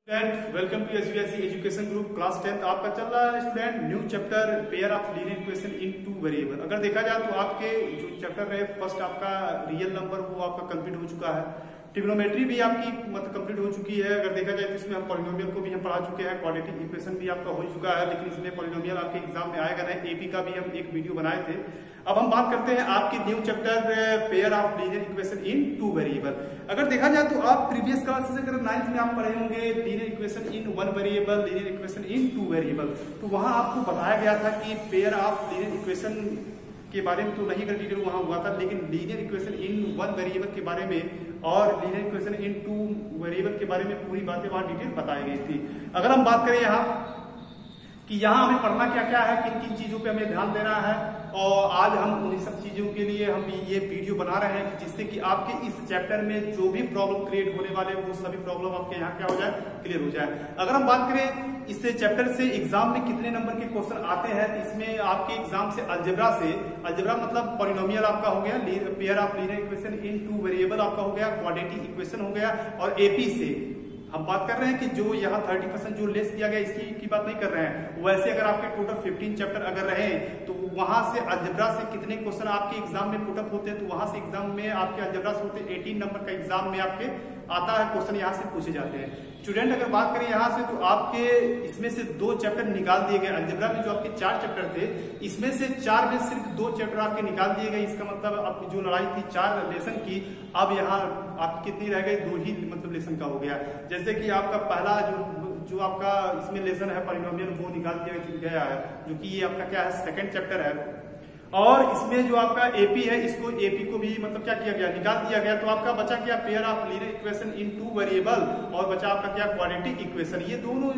Student welcome to SVSC education group class 10th आपका चल रहा है student new chapter pair of linear equation in two variable. अगर देखा जाए तो आपके जो चैप्टर है फर्स्ट आपका रियल नंबर वो आपका कंप्लीट हो चुका है, ट्रिग्नोमेट्री भी आपकी मतलब कंप्लीट हो चुकी है। अगर देखा जाए तो इसमें हम पॉलिनोमियल को भी हम पढ़ा चुके हैं, क्वाड्रेटिक इक्वेशन भी आपका हो चुका है, लेकिन इसमें पॉलिनोमियल आपके एग्जाम में आएगा नहीं। एपी का भी हम एक वीडियो बनाए थे। अब हम बात करते हैं आपकी new chapter pair of linear equation in two variable. अगर देखा जाए तो आप प्रीवियस क्लासेस अगर 9th में आप पढ़े होंगे linear equation in one variable, linear equation in two variable, तो वहां आपको बताया गया था कि पेयर ऑफ लीनियर इक्वेशन के बारे में तो नहीं कर डिटेल वहां हुआ था, लेकिन linear equation in one variable के बारे में और linear equation in two variable के बारे में पूरी बातें वहां डिटेल बताई गई थी। अगर हम बात करें यहाँ कि यहाँ हमें पढ़ना क्या क्या है, किन किन चीजों पे हमें ध्यान देना है, और आज हम उन्हीं सब चीजों के लिए हम ये वीडियो बना रहे हैं जिससे कि आपके इस चैप्टर में जो भी प्रॉब्लम क्रिएट होने वाले वो सभी प्रॉब्लम आपके यहाँ क्या हो जाए, क्लियर हो जाए। अगर हम बात करें इस चैप्टर से एग्जाम में कितने नंबर के क्वेश्चन आते हैं, तो इसमें आपके एग्जाम से अलजेब्रा मतलब पॉलिनोमियल आपका हो गया, pair of linear equation in two variable आपका हो गया, क्वाड्रेटिक इक्वेशन हो गया, और एपी से हम बात कर रहे हैं कि जो यहाँ 30% जो लेस किया गया इसकी की बात नहीं कर रहे हैं। वैसे अगर आपके टोटल 15 चैप्टर अगर रहे तो वहां से अलजेब्रा से कितने क्वेश्चन आपके एग्जाम में पुटअप होते हैं, तो वहां से एग्जाम में आपके अलजेब्रा से होते 18 नंबर का एग्जाम में आपके आता है, क्वेश्चन यहाँ से पूछे जाते हैं। स्टूडेंट अगर बात करें यहाँ से तो आपके इसमें से 2 चैप्टर निकाल दिए गए। अलजेब्रा में जो आपके 4 चैप्टर थे, इसमें से 4 में सिर्फ 2 चैप्टर आपके निकाल दिए गए। इसका मतलब आपकी जो लड़ाई थी 4 लेसन की, अब यहाँ आपकी कितनी रह गई, 2 ही मतलब लेसन का हो गया। जैसे कि आपका पहला जो आपका इसमें लेसन है पॉलिनोमियल वो निकाल दिया गया है, जो कि ये आपका क्या है सेकंड चैप्टर है। और इसमें जो आपका एपी है, इसको एपी को भी मतलब क्या किया गया, निकाल दिया गया। तो आपका बचा क्या, pair of linear equation in two variable, और बचा आपका क्या, क्वाड्रेटिक इक्वेशन। ये दोनों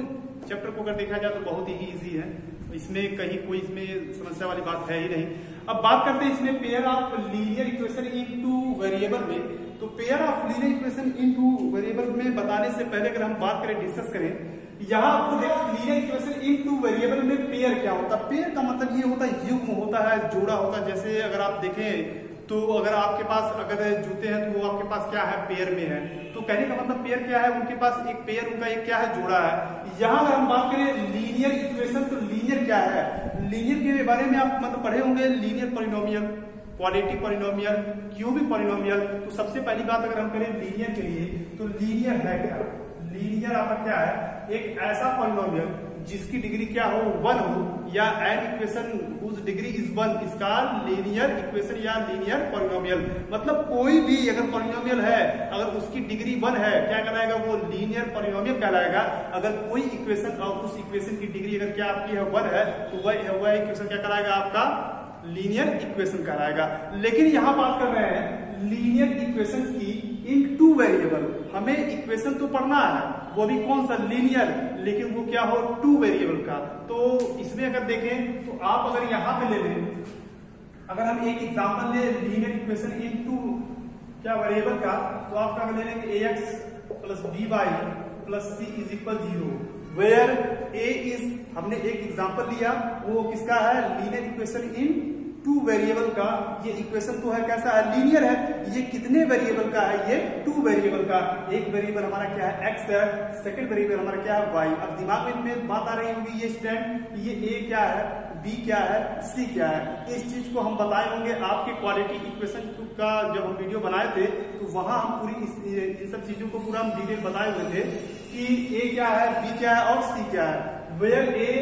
चैप्टर को अगर देखा जाए तो बहुत ही इजी है, इसमें कहीं कोई इसमें समस्या वाली बात है ही नहीं। अब बात करते हैं इसमें pair of linear equation in two variable में। तो pair of linear equation in two variable में बताने से पहले अगर हम बात करें, डिस्कस करें, यहाँ आपको देखो linear equation in two variable में पेयर क्या होता है। पेयर का मतलब ये होता है युग्म होता है, जोड़ा होता है। जैसे अगर आप देखें तो अगर आपके पास अगर जूते हैं तो वो आपके पास क्या है, पेयर में है। तो कहने का मतलब पेयर क्या है, उनके पास एक पेयर, उनका एक क्या है, जोड़ा है। यहाँ अगर हम बात करें लीनियर इक्वेशन, तो लीनियर क्या है, लीनियर के बारे में आप मतलब पढ़े होंगे, linear polynomial, quadratic polynomial, cubic polynomial. तो सबसे पहली बात अगर हम करें लीनियर के लिए, तो लीनियर है क्या, लीनियर आपका क्या है, एक ऐसा पॉलिनोमियल जिसकी डिग्री क्या हो, 1 हो, या an equation whose degree is 1, इसका लीनियर इक्वेशन या लीनियर पॉलिनोमियल। मतलब कोई भी अगर पॉलिनोमियल है, अगर उसकी डिग्री 1 है, क्या कहलाएगा, वो लीनियर पॉलिनोमियल कहलाएगा। अगर कोई इक्वेशन और उस इक्वेशन की डिग्री अगर क्या आपकी है 1 है, तो वह इक्वेशन क्या कहलाएगा, आपका लीनियर इक्वेशन कहलाएगा। लेकिन यहां बात कर रहे हैं लीनियर इक्वेशन की इन टू वेरिएबल। हमें इक्वेशन तो पढ़ना है, वो भी कौन सा, लीनियर, लेकिन वो क्या हो, टू वेरिएबल का। तो इसमें अगर देखें तो आप अगर यहाँ पे ले लें, अगर हम एक एग्जांपल ले लीनियर इक्वेशन इन टू क्या वेरिएबल का, तो आपका अगर ले लेंगे ax plus by plus c is equal 0, where a is, हमने एक एग्जांपल लिया, वो किसका है, linear equation in two variable का। ये इक्वेशन तो है कैसा है, लीनियर है। ये कितने वेरिएबल का है, ये टू वेरिएबल का। एक वेरिएबल हमारा क्या है, x है, सेकंड वेरिएबल हमारा क्या है, y। अब दिमाग में बात आ रही होगी ये स्टूडेंट, ये a क्या है, b क्या है, c क्या है। इस चीज को हम बताए होंगे आपके क्वाड्रेटिक इक्वेशन का जब हम वीडियो बनाए थे, तो वहां हम पूरी इन सब चीजों को पूरा हम डिटेल बताए हुए थे कि a क्या है, b क्या है और c क्या है। Where a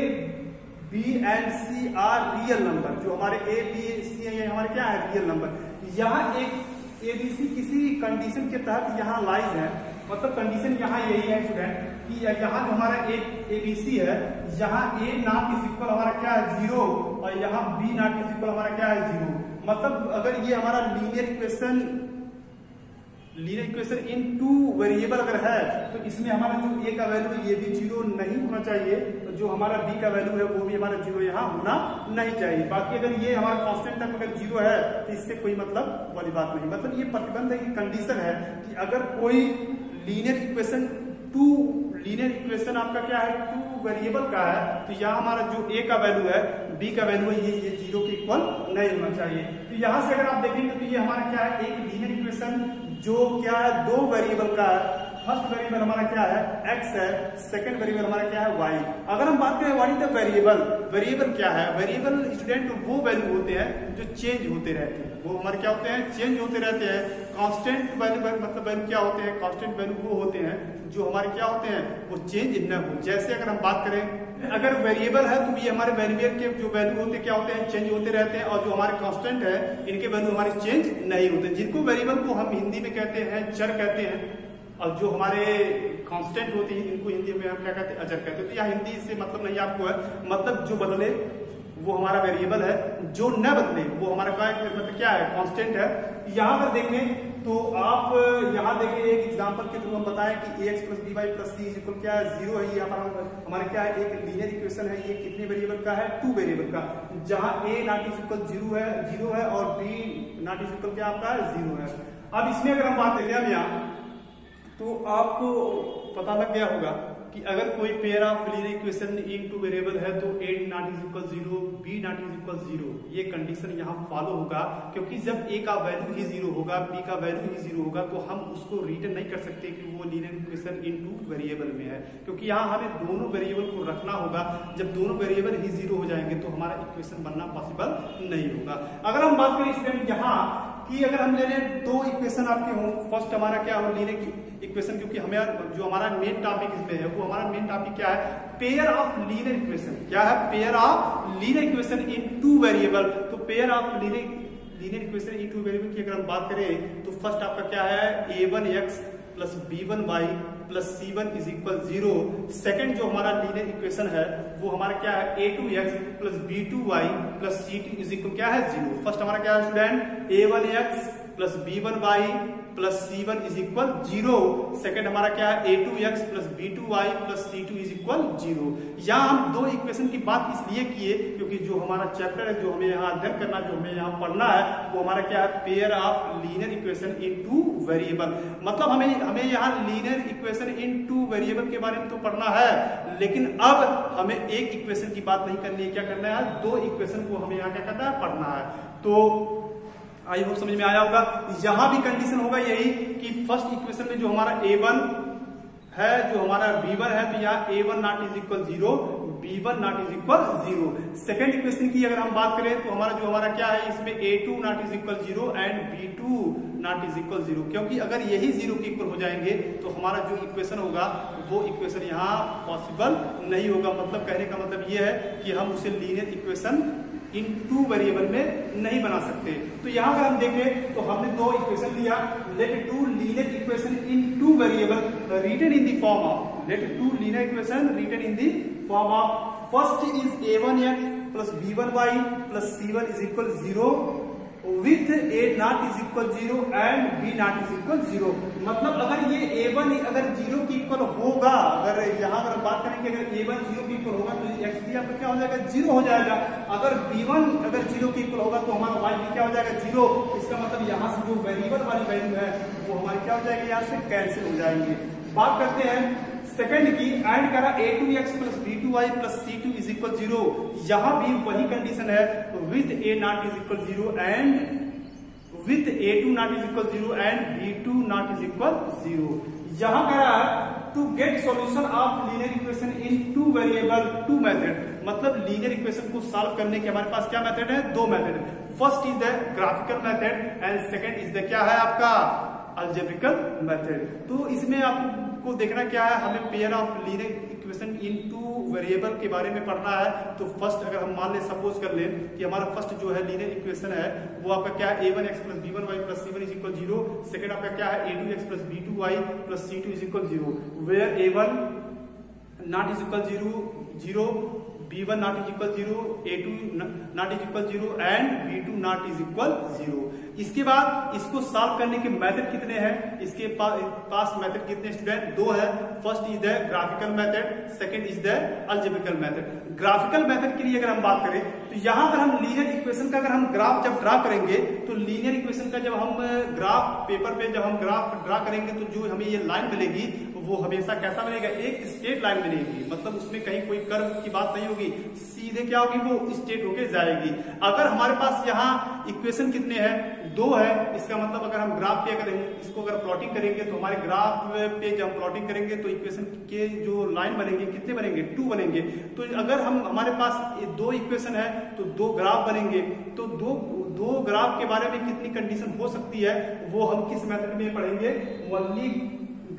B and C are real number, जो हमारे A B C है ये हमारे क्या है, रियल नंबर। यहाँ एक ABC किसी कंडीशन के तहत यहाँ लाइज है, मतलब कंडीशन यहाँ यही है स्टूडेंट कि यहाँ जो हमारा ABC है, यहाँ A नॉट इज इक्वल हमारा क्या है 0, और यहाँ B नॉट इज इक्वल हमारा क्या है 0। मतलब अगर ये हमारा linear equation in two variable अगर है, तो इसमें हमारा जो a का वैल्यू है ये भी 0 नहीं होना चाहिए, तो जो हमारा b का वैल्यू है वो भी हमारा 0 यहाँ होना नहीं चाहिए। बाकी अगर ये हमारा कांस्टेंट टर्म अगर 0 है तो इससे कोई मतलब वाली बात नहीं। मतलब ये प्रतिबंध है कि कंडीशन है कि अगर कोई लीनियर इक्वेशन आपका क्या है, टू वेरिएबल का है, तो यहाँ हमारा जो a का वैल्यू है, b का वैल्यू है, ये 0 के इक्वल नहीं होना चाहिए। तो यहाँ से अगर आप देखेंगे तो ये हमारा क्या है, एक लीनियर इक्वेशन जो क्या है 2 वेरिएबल का है। फर्स्ट वेरिएबल हमारा क्या है x है, सेकंड वेरिएबल हमारा क्या है y। अगर हम बात करें what is the variable, variable क्या है, वेरिएबल स्टूडेंट वो वैल्यू होते हैं जो चेंज होते रहते हैं, वो हमारे क्या होते हैं चेंज होते रहते हैं। कांस्टेंट वैल्यू मतलब वैल्यू क्या होते हैं, कांस्टेंट वैल्यू वो होते हैं जो हमारे क्या होते हैं वो चेंज न हो। जैसे अगर हम बात करें अगर वेरिएबल है तो ये हमारे वेरिएबल के जो वैल्यू होते हैं क्या होते हैं चेंज होते रहते हैं, और जो हमारे कांस्टेंट है इनके वैल्यू हमारे चेंज नहीं होते। जिनको वेरिएबल को हम हिंदी में कहते हैं चर कहते हैं, और जो हमारे कांस्टेंट होती है इनको हिंदी में हम क्या कहते हैं अचर कहते हैं। तो यहाँ हिंदी से मतलब नहीं आपको है, मतलब जो बदले वो हमारा वेरिएबल है, जो न बदले वो हमारा मतलब क्या है कांस्टेंट है। यहाँ पर देखें तो आप यहाँ देखें एक एग्जांपल के थ्रू हम बताएं कि ax plus B Y plus C is equal क्या है 0 है। यहाँ पर हमारे क्या है एक लीनियर इक्वेशन है, ये कितने वेरिएबल का है 2 वेरिएबल का, जहाँ a नॉट इज इक्वल 0 है और b नॉट इज इक्वल क्या आपका 0 है। अब इसमें अगर हम बात करें अब यहाँ तो आपको पता लग गया होगा कि अगर कोई pair of linear equation in 2 variable है तो a not is equal 0, b not is equal 0, ये कंडीशन यहाँ फॉलो होगा, क्योंकि जब a का वैल्यू ही 0 होगा, b का वैल्यू ही 0 होगा तो हम उसको रिटर्न नहीं कर सकते कि वो लीनियर इक्वेशन इन 2 वेरिएबल में है, क्योंकि यहाँ हमें दोनों वेरिएबल को रखना होगा। जब दोनों वेरिएबल ही 0 हो जाएंगे तो हमारा इक्वेशन बनना पॉसिबल नहीं होगा। अगर हम बात करें स्टूडेंट यहाँ कि अगर हम ले लें 2 इक्वेशन आपके हों, फर्स्ट हमारा क्या हो लीनियर इक्वेशन, क्योंकि हमें जो हमारा मेन टॉपिक इसमें है वो हमारा मेन टॉपिक क्या है पेयर ऑफ लीनियर इक्वेशन। क्या है pair of linear equation in 2 variable. तो pair of linear equation in 2 variable की अगर हम बात करें तो फर्स्ट आपका क्या है a1x plus b1y plus c1 is equal 0। Second जो हमारा लीनियर इक्वेशन है वो हमारा क्या है a2x plus b2y plus c2 is equal क्या है 0। फर्स्ट हमारा क्या है student a1x plus b1y plus c1 is equal 0। Second हमारा क्या है a2x plus b2y plus c2 is equal 0। यहाँ हम 2 इक्वेशन की बात इसलिए किए क्योंकि जो हमारा चैप्टर है, जो हमें यहाँ अध्ययन करना, जो हमें यहाँ पढ़ना है वो हमारा क्या है pair of linear equation in 2 variable. मतलब हमें यहाँ लीनियर इक्वेशन इन 2 वेरिएबल के बारे में तो पढ़ना है, लेकिन अब हमें एक इक्वेशन की बात नहीं करनी है, क्या करना है 2 इक्वेशन को हमें यहाँ क्या करना है पढ़ना है। तो आई होप समझ में आया होगा। यहां भी कंडीशन होगा यही कि फर्स्ट इक्वेशन में जो हमारा a1 है, जो हमारा b1 है, तो यहाँ a1 not is equal 0, b1 not is equal 0। Second equation की अगर हम बात करें तो हमारा क्या है इसमें a2 not is equal 0 and b2 not is equal 0, क्योंकि अगर यही 0 के इक्वल हो जाएंगे तो हमारा जो इक्वेशन होगा वो इक्वेशन यहाँ पॉसिबल नहीं होगा। मतलब कहने का मतलब ये है कि हम उसे लीनियर इक्वेशन इन 2 वेरिएबल में नहीं बना सकते। तो यहाँ अगर हम देखें तो हमने 2 इक्वेशन लिया, let 2 linear equation in 2 variable written in the form of, let 2 linear equation written in the form of first is a1x plus b1y plus c1 is equal 0 with a not is equal 0 and b not is equal 0। मतलब अगर ये a1 अगर 0 के equal होगा, अगर यहाँ अगर बात करें कि अगर a1 0 के इक्वल होगा तो x भी आपका क्या हो जाएगा 0 हो जाएगा। अगर b1 अगर 0 के इक्वल होगा तो हमारा y भी क्या हो जाएगा 0। इसका मतलब यहाँ से जो वेरिएबल वाली वैल्यू है वो हमारी क्या हो जाएगी यहाँ से कैंसिल हो जाएंगे। बात करते हैं सेकंड की, एंड करा a2x plus b2y plus c2 is equal 0। यहां भी वही कंडीशन है with a not is equal 0 and with a2 not is equal 0 and b2 not is equal 0। यहां करा to get solution of linear equation in 2 variable 2 method. मतलब linear equation को solve करने के हमारे पास क्या मेथड है 2 method. First is the graphical method and second is the क्या है आपका अलजेब्रिकल मेथड। तो इसमें आपको देखना क्या है, हमें pair of linear equation in 2 variable के बारे में पढ़ना है। तो फर्स्ट अगर हम मान ले सपोज कर ले कि हमारा फर्स्ट जो है लीनियर इक्वेशन है वो आपका क्या है a1x plus b1y plus c1 is equal 0। Second आपका क्या है a2x plus b2y plus c2 is equal 0, where a1 not is equal 0, b1 not is equal 0, a2 not is equal 0 and b2 not is equal 0। इसके बाद इसको solve करने के method कितने हैं, इसके पास मेथड कितने स्टूडेंट 2 है। First is the graphical method, second is the algebraic method. Graphical method के लिए अगर हम बात करें तो यहां अगर हम लीनियर इक्वेशन का अगर हम ग्राफ जब ड्रा करेंगे तो लीनियर इक्वेशन का जब हम ग्राफ पेपर पे जब हम ग्राफ ड्रा करेंगे तो जो हमें ये लाइन मिलेगी वो हमेशा कैसा मिलेगा, एक स्ट्रेट लाइन मिलेगी। मतलब उसमें कहीं कोई कर्व की बात नहीं होगी, सीधे क्या होगी वो स्ट्रेट होके जाएगी। अगर हमारे पास यहाँ इक्वेशन कितने हैं 2 है, इसका मतलब अगर हम ग्राफ पे अगर इसको अगर प्लॉटिंग करेंगे तो हमारे ग्राफ पे जब प्लॉटिंग करेंगे तो इक्वेशन के जो लाइन बनेंगे कितने बनेंगे, 2 बनेंगे। तो अगर हम हमारे पास 2 इक्वेशन है तो 2 ग्राफ बनेंगे। तो दो ग्राफ के बारे में कितनी कंडीशन हो सकती है वो हम किस मेथड में पढ़ेंगे, ओनली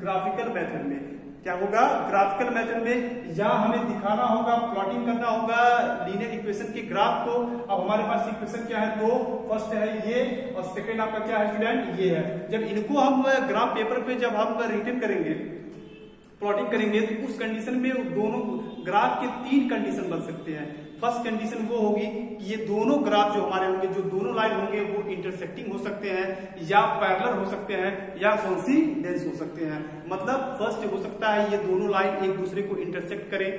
ग्राफिकल मेथड में। क्या होगा, ग्राफिकल मेथड में, या हमें दिखाना होगा, प्लॉटिंग करना होगा लीनियर इक्वेशन के ग्राफ को। अब हमारे पास इक्वेशन क्या है, 2, फर्स्ट है ये और सेकंड आपका क्या है स्टूडेंट, ये है। जब इनको हम ग्राफ पेपर पे जब हम रिटन करेंगे, प्लॉटिंग करेंगे, तो उस कंडीशन में दोनों ग्राफ के 3 कंडीशन बन सकते हैं। फर्स्ट कंडीशन वो होगी कि ये दोनों ग्राफ जो हमारे होंगे, जो दोनों लाइन होंगे वो इंटरसेक्टिंग हो सकते हैं, या पैरेलल हो सकते हैं, या कोइंसिडेंस हो सकते हैं। मतलब फर्स्ट हो सकता है ये दोनों लाइन एक दूसरे को इंटरसेक्ट करें,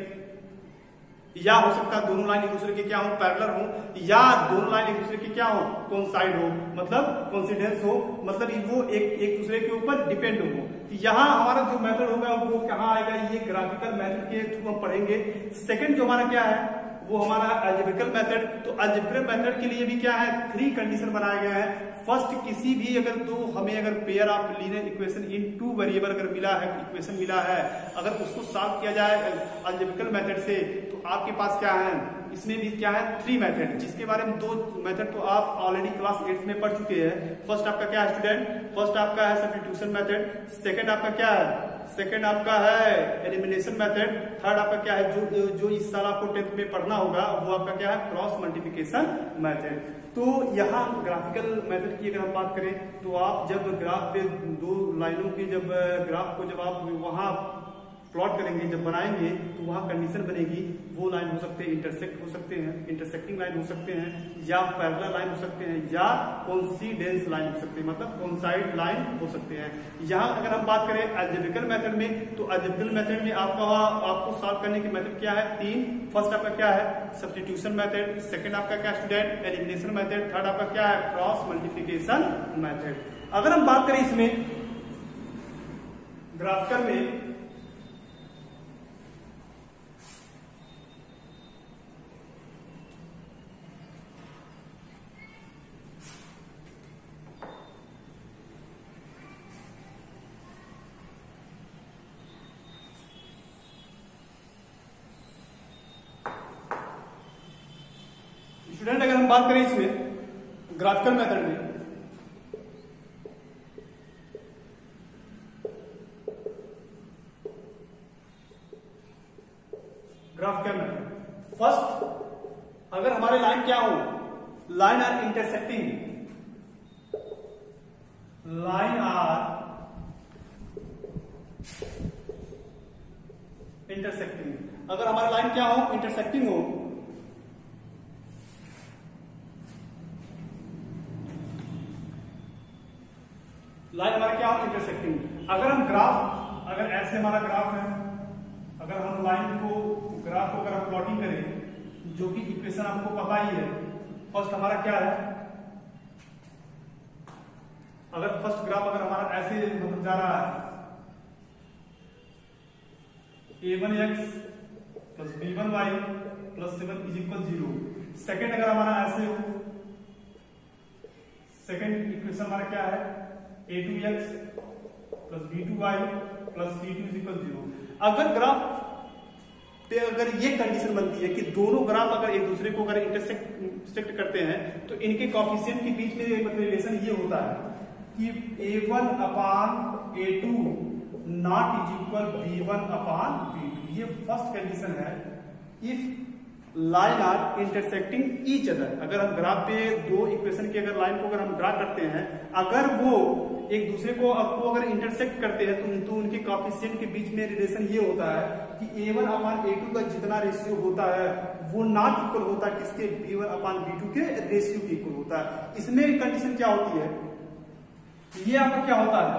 या हो सकता है दोनों लाइन एक दूसरे के क्या हो, पैरेलल हो, या दोनों लाइन एक दूसरे के क्या हो, कोइंसाइड हो, मतलब कोइंसिडेंस हो, मतलब वो एक दूसरे के ऊपर डिपेंड हो। यहाँ हमारा जो मेथड होगा वो कहाँ आएगा, ये ग्राफिकल मेथड के थ्रू हम पढ़ेंगे। सेकंड जो हमारा क्या है वो हमारा अलजेब्रिकल मेथड। तो अलजेब्रिकल मेथड के लिए भी क्या है, 3 कंडीशन बनाए गए हैं। फर्स्ट, किसी भी अगर हमें अगर pair of linear equation in 2 variable अगर मिला है, इक्वेशन मिला है, अगर उसको सॉल्व किया जाए अलजेब्रिकल मेथड से, तो आपके पास क्या है, इसमें भी क्या है 3 मेथड, जिसके बारे में 2 मेथड तो आप ऑलरेडी क्लास 8 में पढ़ चुके हैं। फर्स्ट आपका क्या है स्टूडेंट, फर्स्ट आपका है सब्स्टिट्यूशन मेथड, सेकंड आपका क्या है, सेकंड आपका है एलिमिनेशन मेथड, थर्ड आपका क्या है जो इस साल आपको 10th में पढ़ना होगा वो आपका क्या है, क्रॉस मल्टीप्लिकेशन मेथड। तो यहाँ ग्राफिकल मेथड की अगर हम बात करें तो आप जब ग्राफ पे 2 लाइनों के जब ग्राफ को जब आप वहां प्लॉट करेंगे, जब बनाएंगे, तो वहां कंडीशन बनेगी, वो लाइन हो सकते हैं इंटरसेक्ट हो सकते हैं, इंटरसेक्टिंग लाइन हो सकते हैं, या पैरेलल लाइन हो सकते हैं, या कोइंसिडेंस लाइन हो सकते हैं, मतलब कोइंसाइड लाइन हो सकते हैं। यहाँ अगर हम बात करें अलजेब्रिकल मेथड में, तो अलजेब्रिकल मेथड में आपको सॉल्व करने की मेथड क्या है, 3। फर्स्ट आपका क्या है सब्स्टिट्यूशन मेथड, सेकंड आपका क्या स्टूडेंट एलिमिनेशन मेथड, थर्ड आपका क्या है क्रॉस मल्टीप्लिकेशन मेथड। अगर हम बात करें इसमें ग्राफिकल में, स्टूडेंट अगर हम बात करें इसमें ग्राफिकल मेथड में, ग्राफिकल मेथड फर्स्ट, अगर हमारे लाइन क्या हो, line are intersecting, line are intersecting, अगर हमारी लाइन क्या हो, इंटरसेक्टिंग हो, लाइन हमारा क्या हो, इंटरसेक्टिंग। अगर हम ग्राफ, अगर ऐसे हमारा ग्राफ है, अगर हम लाइन को ग्राफ को अगर हम प्लॉटिंग करें, जो कि इक्वेशन आपको पता ही है, फर्स्ट हमारा क्या है, अगर फर्स्ट ग्राफ अगर हमारा ऐसे मतलब जा रहा है, a1x plus b1y plus 7 is equal 0। Second अगर हमारा ऐसे हो, सेकेंड इक्वेशन हमारा क्या है, a2x plus b2y plus c2 is equal 0। अगर ग्राफ पे अगर ये कंडीशन बनती है कि दोनों ग्राफ अगर एक दूसरे को अगर इंटरसेक्ट करते हैं, तो इनके कोएफिशिएंट के बीच में मतलब रिलेशन ये होता है कि a1 upon a2 not is equal b1 upon b2। ये फर्स्ट कंडीशन है if line are intersecting each other. अगर हम ग्राफ पे 2 इक्वेशन की अगर लाइन को अगर हम ड्रा करते हैं, अगर वो एक दूसरे को अगर इंटरसेक्ट करते हैं तो उनके कोएफिशिएंट के बीच में रिलेशन ये होता है कि a1 अपान a2 का जितना रेशियो होता है वो नॉट इक्वल होता है किसके, b1 अपान b2 के रेशियो के इक्वल होता है। इसमें कंडीशन क्या होती है, ये आपका क्या होता है,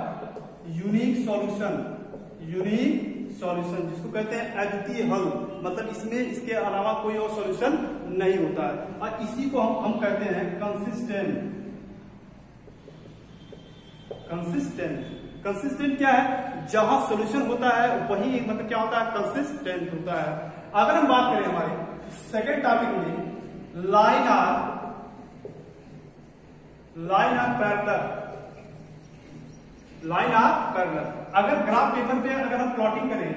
यूनिक सॉल्यूशन, यूनिक सॉल्यूशन जिसको कहते हैं अद्वितीय हल, मतलब इसमें इसके अलावा कोई और सॉल्यूशन नहीं होता है। और इसी को हम कहते हैं कंसिस्टेंट। कंसिस्टेंट क्या है, जहां सॉल्यूशन होता है वही मतलब क्या होता है, कंसिस्टेंट होता है। अगर हम बात करें हमारे सेकेंड टॉपिक में, line are line are parallel, line are parallel. अगर ग्राफ पेपर पे अगर हम प्लॉटिंग करें,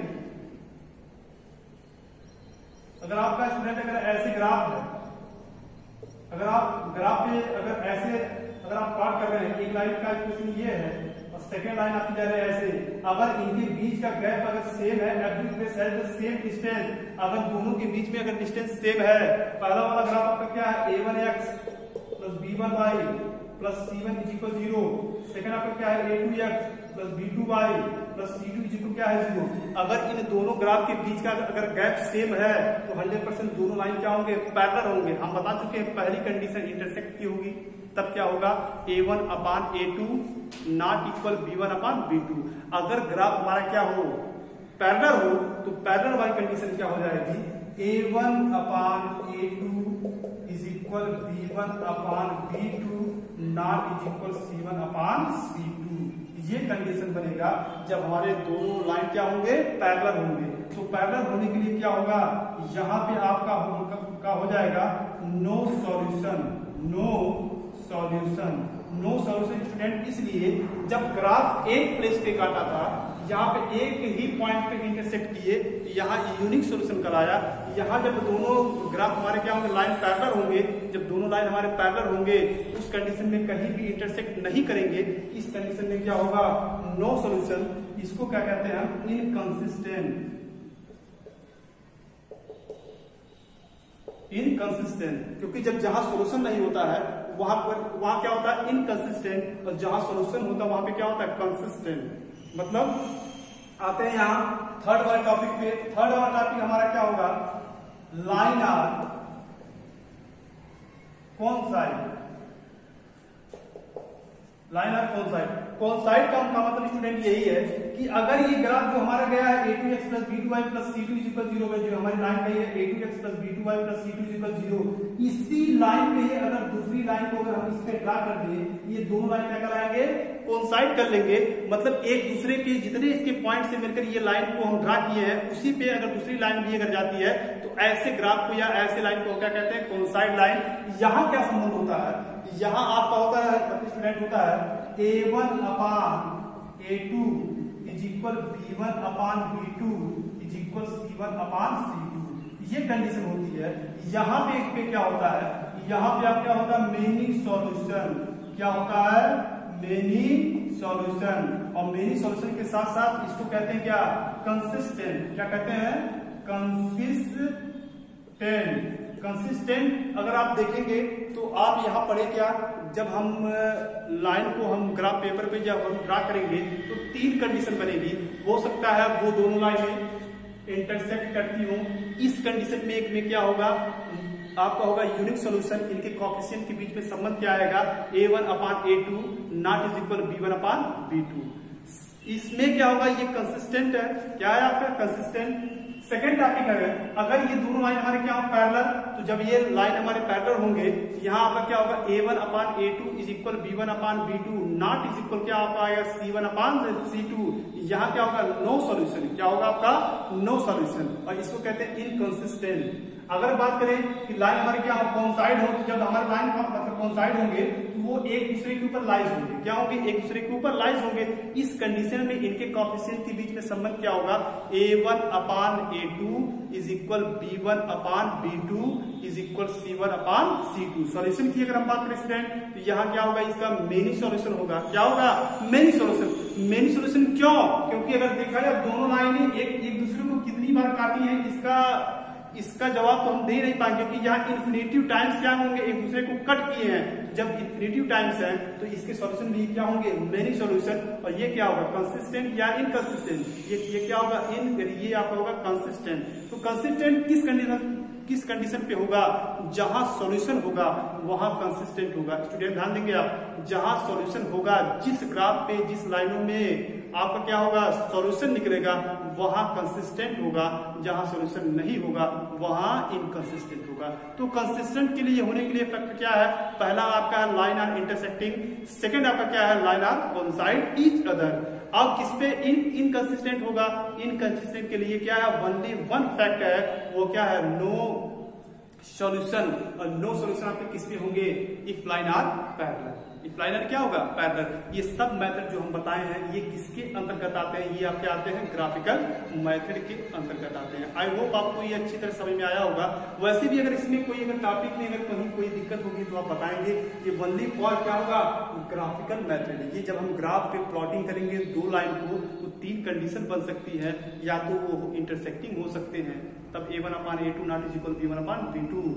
अगर आपका स्टूडेंट अगर ऐसे ग्राफ है, अगर आप ग्राफ पे अगर ऐसे अगर आप प्लॉट कर रहे हैं, एक लाइन का इक्वेशन ये है और सेकेंड लाइन आपकी जा रही है ऐसे, अगर इनके बीच का गैप अगर सेम है, every place has the same distance, अगर दोनों के बीच में अगर डिस्टेंस सेम है, पहला वाला ग्राफ आपका क्या है a1x plus b1y plus c1 is equal 0, second आपका क्या है a2x plus b2y plus c2 is equal क्या है 0। अगर इन दोनों ग्राफ के बीच का अगर गैप सेम है तो 100% दोनों लाइन क्या होंगे, पैरेलल होंगे। हम बता चुके हैं पहली कंडीशन इंटरसेक्ट की होगी, तब क्या होगा a1 upon a2 not equal b1 upon b2। अगर ग्राफ हमारा क्या हो, पैरेलल हो, तो पैरेलल वाली कंडीशन क्या हो जाएगी, a1 upon a2 is equal b1 upon b2 not is equal c1 upon c2। ये कंडीशन बनेगा जब हमारे दोनों लाइन क्या होंगे, पैरेलल होंगे। तो पैरेलल होने के लिए क्या होगा, यहाँ पे आपका हो जाएगा no solution, no solution, no solution student इसलिए जब ग्राफ एक प्लेस पे काटा था, यहाँ पे एक ही पॉइंट पे इंटरसेक्ट किए, यहाँ यूनिक सॉल्यूशन कराया। यहाँ जब दोनों ग्राफ हमारे क्या होंगे, लाइन पैरेलल होंगे, जब दोनों लाइन हमारे पैरेलल होंगे उस कंडीशन में कहीं भी इंटरसेक्ट नहीं करेंगे, इस कंडीशन में क्या होगा, नो सॉल्यूशन। इसको क्या कहते हैं हम, इनकंसिस्टेंट, इनकंसिस्टेंट, क्योंकि जब जहां सॉल्यूशन नहीं होता है वहां क्या होता है, इनकंसिस्टेंट, और जहां सॉल्यूशन होता है वहां पे क्या होता है, कंसिस्टेंट। मतलब आते हैं यहां थर्ड वाले टॉपिक पे। थर्ड वाला टॉपिक हमारा क्या होगा, line are coincide, line are coincide. Coincide का मतलब स्टूडेंट यही है कि अगर ये ग्राफ जो हमारा गया है a2x plus b2y plus c2 is equal 0 जो हमारी लाइन गई है a2x plus b2y plus c2 is equal 0, इसी लाइन पे अगर दूसरी लाइन को अगर हम इस पे ड्रा कर दें, ये दोनों लाइन क्या कराएंगे, कोइंसाइड कर लेंगे। मतलब एक दूसरे के जितने इसके पॉइंट से मिलकर ये लाइन को हम ड्रा किए हैं, उसी पे अगर दूसरी लाइन भी अगर जाती है तो ऐसे ग्राफ को या ऐसे लाइन को क्या कहते हैं, कोइंसाइड लाइन। यहाँ क्या संबंध होता है, यहाँ आपका होता है स्टूडेंट होता है a1 upon a2 is equal b1 upon b2 is equal c1 upon c2। ये कंडीशन होती है। यहाँ पे एक पे क्या होता है, यहाँ पे आप क्या होता है, मेनी सॉल्यूशन, क्या होता है, मेनी सॉल्यूशन। और मेनी सॉल्यूशन के साथ साथ इसको कहते हैं क्या, कंसिस्टेंट। क्या कहते हैं, कंसिस्टेंट। कंसिस्टेंट अगर आप देखेंगे तो आप यहाँ पढ़े क्या, जब हम लाइन को हम ग्राफ पेपर पे जब हम ड्रा करेंगे तो तीन कंडीशन बनेगी। हो सकता है वो दोनों लाइनें इंटरसेक्ट करती हो, इस कंडीशन में एक में क्या होगा, आपका होगा यूनिक सॉल्यूशन। इनके कोएफिशिएंट के बीच में संबंध क्या आएगा, a1 upon a2 not is equal b1 upon b2। इसमें क्या होगा, ये कंसिस्टेंट है। क्या है आपका, कंसिस्टेंट। सेकेंड टॉपिक है, अगर ये दोनों लाइन हमारे क्या हो, पैरेलल, तो जब ये लाइन हमारे पैरेलल होंगे, यहाँ आपका क्या होगा, a1 upon a2 is equal b1 upon b2 not is equal क्या आपका आएगा, c1 अपान c2। यहाँ क्या होगा, नो सॉल्यूशन। क्या होगा आपका, नो सॉल्यूशन। और इसको कहते हैं इनकंसिस्टेंट। अगर बात करें कि लाइन हमारे क्या कोइंसाइड हो, तो जब हमारे लाइन मतलब कोइंसाइड होंगे तो वो एक दूसरे के ऊपर लाइज होंगे। क्या होंगे, एक दूसरे के ऊपर लाइज होंगे। इस कंडीशन में इनके कोएफिशिएंट के बीच में संबंध क्या होगा, a1 upon a2 is equal b1 upon b2 is equal c1 upon c2। Solution की अगर हम बात करें स्टूडेंट, तो यहाँ क्या होगा, इसका मेनी सॉल्यूशन होगा। क्या होगा, मेनी सॉल्यूशन। मेनी सॉल्यूशन क्यों, क्योंकि अगर देखा जाए दोनों लाइनें एक दूसरे को कितनी बार काटी है, इसका जवाब तो हम दे नहीं पाएंगे कि यहाँ इन्फिनिटिव टाइम्स क्या होंगे, एक दूसरे को कट किए हैं। जब इन्फिनिटिव टाइम्स है तो इसके सॉल्यूशन भी क्या होंगे, मेनी सॉल्यूशन। और ये क्या होगा, कंसिस्टेंट या इनकंसिस्टेंट। ये क्या होगा, ये आपका होगा कंसिस्टेंट। तो कंसिस्टेंट किस कंडीशन पे होगा, जहां सॉल्यूशन होगा वहां कंसिस्टेंट होगा। स्टूडेंट ध्यान देंगे आप, जहां सॉल्यूशन होगा, जिस ग्राफ पे जिस लाइनों में आपका क्या होगा, सॉल्यूशन निकलेगा, वहां कंसिस्टेंट होगा। जहां सॉल्यूशन नहीं होगा वहां इनकंसिस्टेंट होगा। तो कंसिस्टेंट के लिए होने के लिए फैक्टर क्या है, पहला आपका है लाइन आर इंटरसेक्टिंग, सेकंड आपका क्या है, line are coincide each other. अब किस पे इनकंसिस्टेंट होगा, इनकंसिस्टेंट के लिए क्या है, ओनली वन फैक्ट है, वो क्या है, नो सॉल्यूशन। और नो सॉल्यूशन आपके किस पे होंगे, if line are parallel. If liner क्या होगा, पैरेलल। ये सब मेथड जो हम बताए हैं ये किसके अंतर्गत आते हैं, ये आपके आते हैं ग्राफिकल मेथड के अंतर्गत आते हैं। आई होप आपको ये अच्छी तरह समझ में आया होगा। वैसे भी अगर इसमें कोई अगर टॉपिक में अगर कहीं कोई दिक्कत होगी तो आप बताएंगे। ये ओनली फॉर क्या होगा, ग्राफिकल मेथड। ये जब हम ग्राफ पे प्लॉटिंग करेंगे दो लाइन को तो तीन कंडीशन बन सकती है, या तो वो इंटरसेक्टिंग हो सकते हैं, तब a1/a2 not is equal b1/b2,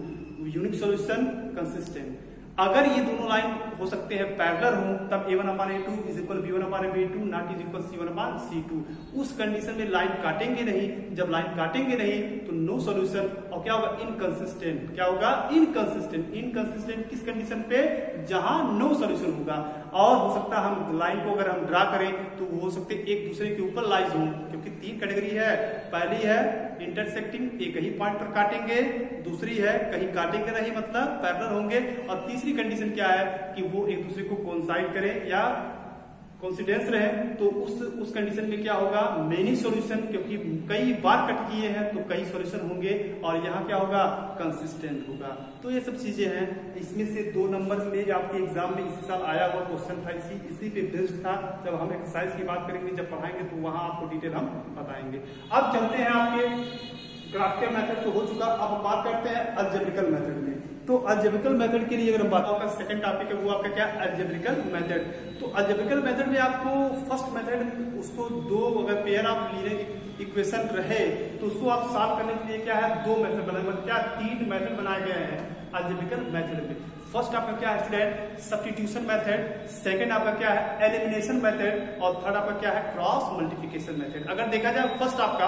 unique solution consistent. अगर ये दोनों लाइन हो सकते हैं पैरेलल हो तब a1/a2 is equal b1/b2 not is equal c1/c2। उस कंडीशन में लाइन काटेंगे नहीं। जब लाइन काटेंगे नहीं तो नो सॉल्यूशन, और क्या होगा, इनकंसिस्टेंट। क्या होगा, इनकंसिस्टेंट। इनकंसिस्टेंट किस कंडीशन पे, जहां नो सॉल्यूशन होगा। और हो सकता है हम लाइन को अगर हम ड्रा करें तो वो हो सकते एक दूसरे के ऊपर लाइज हो, क्योंकि तीन कैटेगरी है। पहली है इंटरसेक्टिंग, एक ही पॉइंट पर काटेंगे। दूसरी है कहीं काटेंगे नहीं, मतलब पैरेलल होंगे। और तीसरी कंडीशन क्या है कि वो एक दूसरे को कोइंसाइड करें या कोइंसिडेंस रहे। तो उस कंडीशन में क्या होगा, मेनी सॉल्यूशन, क्योंकि कई बार कट किए हैं तो कई सॉल्यूशन होंगे। और यहाँ क्या होगा, कंसिस्टेंट होगा। तो ये सब चीजें हैं। इसमें से 2 नंबर में आपके एग्जाम में इसी साल आया हुआ क्वेश्चन था, इसी पे बेस्ड था। जब हम एक्सरसाइज की बात करेंगे, जब पढ़ाएंगे तो वहां आपको डिटेल हम बताएंगे। अब चलते हैं आपके ग्राफिकल मेथड तो हो चुका, अब हम बात करते हैं अलजेब्रिकल मेथड में। तो अलजेब्रिकल मेथड के लिए अगर हम बात, आपका सेकंड टॉपिक है वो आपका क्या, अलजेब्रिकल मेथड। तो अलजेब्रिकल मेथड में आपको फर्स्ट मेथड, उसको दो अगर पेयर ऑफ लीनियर इक्वेशन रहे तो उसको आप सॉल्व करने के लिए क्या है, 2 मेथड बनाए, मतलब क्या 3 मेथड बनाए गए हैं अलजेब्रिकल मेथड में। फर्स्ट आपका क्या है स्टूडेंट, सब्स्टिट्यूशन मेथड। सेकंड आपका क्या है, एलिमिनेशन मेथड। और थर्ड आपका क्या है, क्रॉस मल्टीप्लिकेशन मेथड। अगर देखा जाए फर्स्ट आपका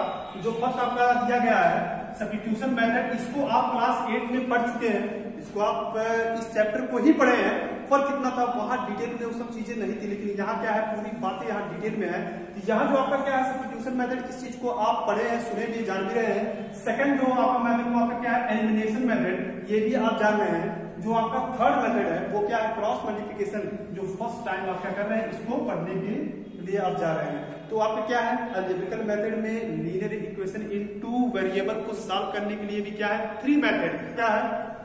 दिया गया है सब्स्टिट्यूशन मेथड, इसको आप क्लास 8 में पढ़ चुके हैं। इसको आप इस चैप्टर को ही पढ़े हैं। फर्क कितना था, वहां डिटेल में वो सब चीजें नहीं थी, लेकिन यहाँ क्या है, पूरी बातें यहाँ डिटेल में है। यहाँ जो आपका क्या है सब्स्टिट्यूशन मेथड, इस चीज को आप पढ़े हैं, सुने भी, जान भी रहे हैं। सेकंड जो आपका मेथड वो आपका क्या है, एलिमिनेशन मेथड, ये भी आप जान रहे हैं। जो आपका थर्ड मेथड है वो क्या है, क्रॉस मल्टीप्लिकेशन, जो फर्स्ट टाइम आप क्या कर रहे हैं, इसको पढ़ने के लिए आप जा रहे हैं। तो आपका क्या है, अलजेब्रिकल मेथड में लीनियर इक्वेशन इन 2 वेरिएबल को सॉल्व करने के लिए भी क्या है, 3 मेथड। क्या है,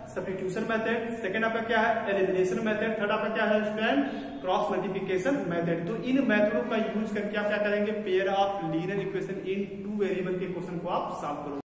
सब्स्टिट्यूशन मेथड, सेकंड आपका क्या है, एलिमिनेशन मेथड, थर्ड आपका क्या है स्टूडेंट, क्रॉस मल्टीप्लिकेशन मेथड। तो इन मेथडों का यूज करके आप क्या करेंगे, pair of linear equation in 2 variable के क्वेश्चन को आप सॉल्व करोगे।